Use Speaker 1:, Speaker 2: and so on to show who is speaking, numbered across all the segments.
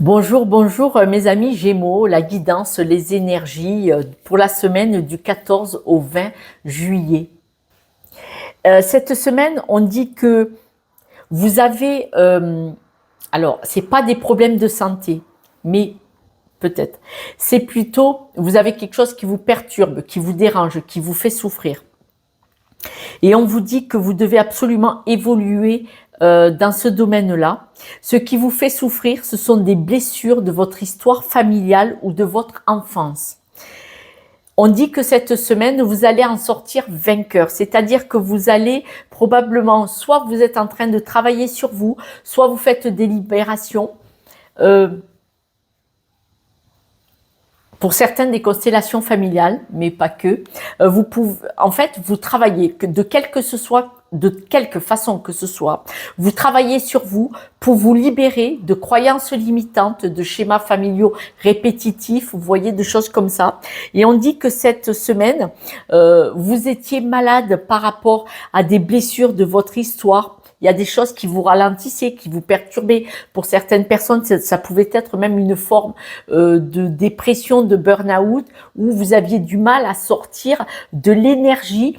Speaker 1: Bonjour, bonjour mes amis Gémeaux, la guidance, les énergies pour la semaine du 14 au 20 juillet. Cette semaine, on dit que vous avez, alors c'est pas des problèmes de santé, mais peut-être, c'est plutôt vous avez quelque chose qui vous perturbe, qui vous dérange, qui vous fait souffrir. Et on vous dit que vous devez absolument évoluer dans ce domaine-là. Ce qui vous fait souffrir, ce sont des blessures de votre histoire familiale ou de votre enfance. On dit que cette semaine, vous allez en sortir vainqueur, c'est-à-dire que vous allez probablement, soit vous êtes en train de travailler sur vous, soit vous faites des libérations. Pour certaines des constellations familiales, mais pas que, vous pouvez, en fait, vous travaillez de quelque façon que ce soit, vous travaillez sur vous pour vous libérer de croyances limitantes, de schémas familiaux répétitifs, vous voyez, de choses comme ça. Et on dit que cette semaine, vous étiez malade par rapport à des blessures de votre histoire. Il y a des choses qui vous ralentissaient, qui vous perturbaient. Pour certaines personnes, ça pouvait être même une forme de dépression, de burn-out, où vous aviez du mal à sortir de l'énergie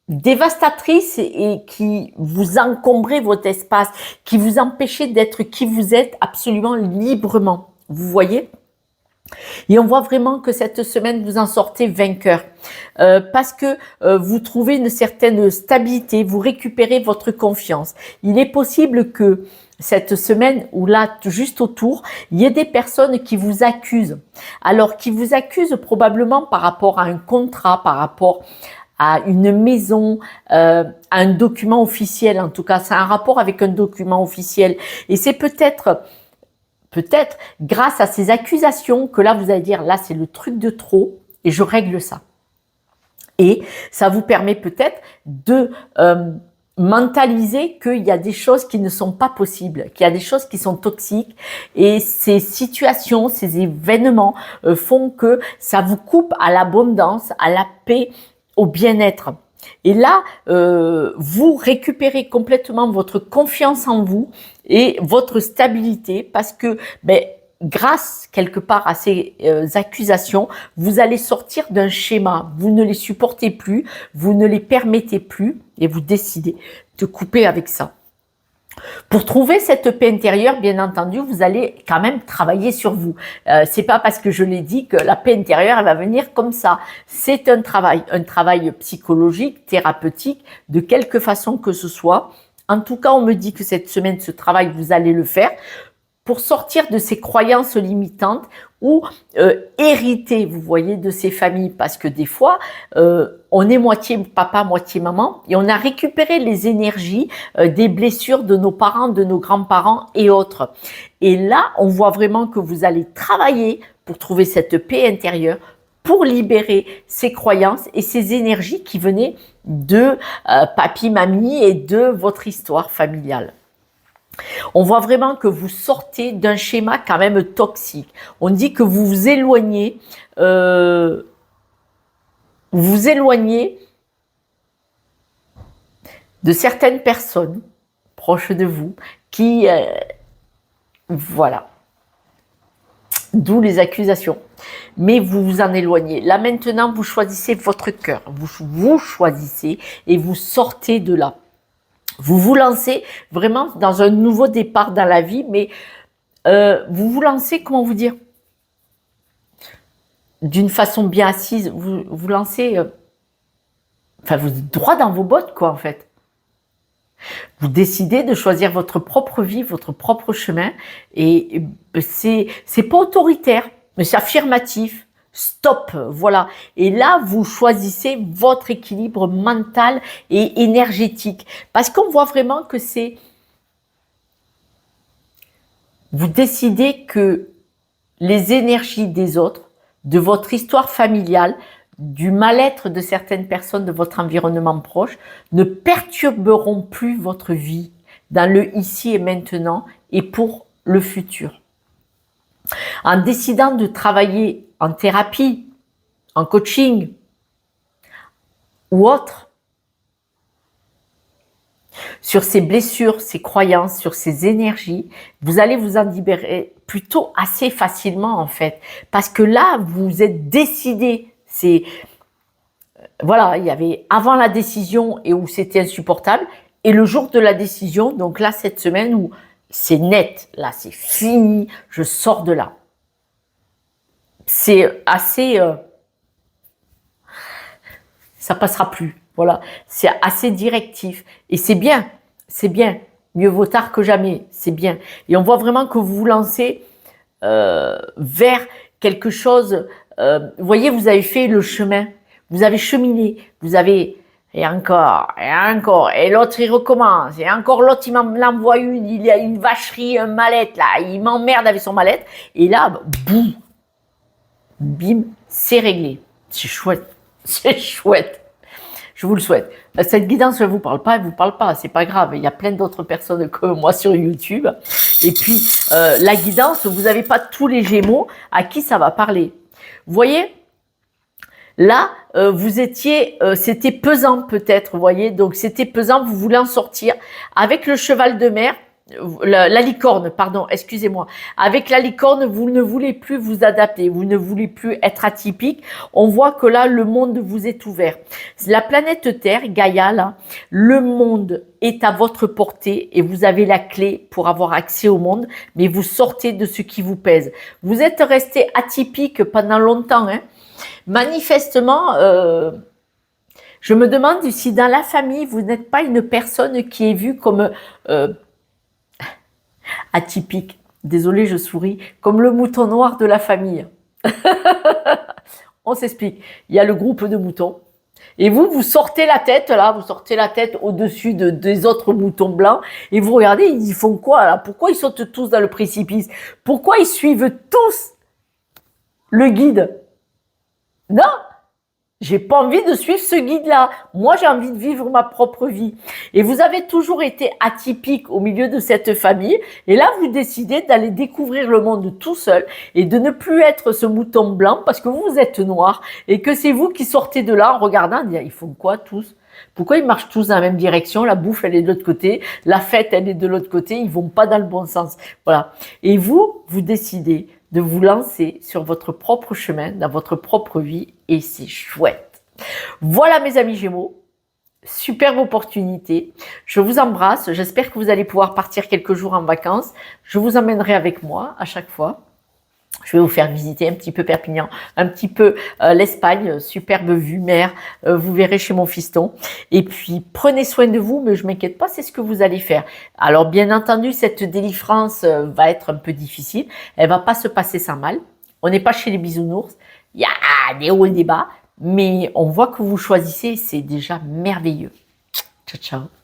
Speaker 1: dévastatrice et qui vous encombrait votre espace, qui vous empêchait d'être qui vous êtes absolument librement. Vous voyez ? Et on voit vraiment que cette semaine, vous en sortez vainqueur. Parce que vous trouvez une certaine stabilité, vous récupérez votre confiance. Il est possible que cette semaine, ou là, juste autour, il y ait des personnes qui vous accusent. Alors, qui vous accusent probablement par rapport à un contrat, par rapport à une maison, à un document officiel. En tout cas, c'est un rapport avec un document officiel. Et c'est peut-être grâce à ces accusations que là, vous allez dire, là, c'est le truc de trop et je règle ça. Et ça vous permet peut-être de mentaliser qu'il y a des choses qui ne sont pas possibles, qu'il y a des choses qui sont toxiques et ces situations, ces événements font que ça vous coupe à l'abondance, à la paix, au bien-être. Et là, vous récupérez complètement votre confiance en vous et votre stabilité parce que grâce quelque part à ces accusations, vous allez sortir d'un schéma. Vous ne les supportez plus, vous ne les permettez plus et vous décidez de couper avec ça. Pour trouver cette paix intérieure, bien entendu, vous allez quand même travailler sur vous. C'est pas parce que je l'ai dit que la paix intérieure elle va venir comme ça. C'est un travail psychologique, thérapeutique, de quelque façon que ce soit. En tout cas, on me dit que cette semaine, ce travail, vous allez le faire pour sortir de ces croyances limitantes ou hériter, vous voyez, de ces familles. Parce que des fois, on est moitié papa, moitié maman, et on a récupéré les énergies des blessures de nos parents, de nos grands-parents et autres. Et là, on voit vraiment que vous allez travailler pour trouver cette paix intérieure, pour libérer ces croyances et ces énergies qui venaient de papy, mamie et de votre histoire familiale. On voit vraiment que vous sortez d'un schéma quand même toxique. On dit que vous vous éloignez de certaines personnes proches de vous qui, voilà, d'où les accusations. Mais vous vous en éloignez. Là maintenant, vous choisissez votre cœur, vous choisissez et vous sortez de là. Vous vous lancez vraiment dans un nouveau départ dans la vie, mais vous vous lancez, comment vous dire, d'une façon bien assise, vous lancez, enfin vous êtes droit dans vos bottes, quoi, en fait. Vous décidez de choisir votre propre vie, votre propre chemin, et c'est pas autoritaire, mais c'est affirmatif. Stop, voilà. Et là, vous choisissez votre équilibre mental et énergétique. Parce qu'on voit vraiment que vous décidez que les énergies des autres, de votre histoire familiale, du mal-être de certaines personnes de votre environnement proche, ne perturberont plus votre vie dans le ici et maintenant et pour le futur. En décidant de travailler en thérapie, en coaching ou autre, sur ces blessures, ces croyances, sur ces énergies. Vous allez vous en libérer plutôt assez facilement en fait. Parce que là, vous êtes décidé. Voilà, il y avait avant la décision et où c'était insupportable. Et le jour de la décision, donc là, cette semaine où c'est net, là, c'est fini, je sors de là. C'est assez... ça passera plus. Voilà, c'est assez directif. Et c'est bien, c'est bien. Mieux vaut tard que jamais, c'est bien. Et on voit vraiment que vous vous lancez vers quelque chose. Vous voyez, vous avez fait le chemin, vous avez cheminé, vous avez... Et encore, et l'autre il recommence, et encore l'autre il m'envoie il y a une vacherie, un mallette là, il m'emmerde avec son mallette, et là, boum, bim, c'est réglé. C'est chouette, c'est chouette. Je vous le souhaite. Cette guidance, je ne vous parle pas, elle ne vous parle pas, c'est pas grave. Il y a plein d'autres personnes comme moi sur YouTube. Et puis, la guidance, vous n'avez pas tous les Gémeaux à qui ça va parler. Vous voyez, là, vous étiez, c'était pesant peut-être, vous voyez. Donc, c'était pesant, vous voulez en sortir. Avec le cheval de mer, la licorne, pardon, excusez-moi. Avec la licorne, vous ne voulez plus vous adapter, vous ne voulez plus être atypique. On voit que là, le monde vous est ouvert. La planète Terre, Gaïa, là, le monde est à votre portée et vous avez la clé pour avoir accès au monde, mais vous sortez de ce qui vous pèse. Vous êtes resté atypique pendant longtemps, hein. Manifestement, je me demande si dans la famille, vous n'êtes pas une personne qui est vue comme... atypique, désolé je souris, comme le mouton noir de la famille. On s'explique, il y a le groupe de moutons, et vous sortez la tête là, vous sortez la tête au-dessus des autres moutons blancs, et vous regardez, ils font quoi là? Pourquoi ils sautent tous dans le précipice? Pourquoi ils suivent tous le guide? Non, j'ai pas envie de suivre ce guide-là. Moi, j'ai envie de vivre ma propre vie. Et vous avez toujours été atypique au milieu de cette famille. Et là, vous décidez d'aller découvrir le monde tout seul et de ne plus être ce mouton blanc parce que vous êtes noir et que c'est vous qui sortez de là en regardant. Ils font quoi tous? Pourquoi ils marchent tous dans la même direction? La bouffe, elle est de l'autre côté. La fête, elle est de l'autre côté. Ils vont pas dans le bon sens. Voilà. Et vous décidez de vous lancer sur votre propre chemin, dans votre propre vie, et c'est chouette. Voilà mes amis Gémeaux, superbe opportunité. Je vous embrasse, j'espère que vous allez pouvoir partir quelques jours en vacances. Je vous emmènerai avec moi à chaque fois. Je vais vous faire visiter un petit peu Perpignan, un petit peu l'Espagne, superbe vue mer, vous verrez chez mon fiston. Et puis, prenez soin de vous, mais je m'inquiète pas, c'est ce que vous allez faire. Alors, bien entendu, cette délivrance va être un peu difficile. Elle va pas se passer sans mal. On n'est pas chez les bisounours. Il y a des hauts et des bas, mais on voit que vous choisissez, c'est déjà merveilleux. Ciao, ciao.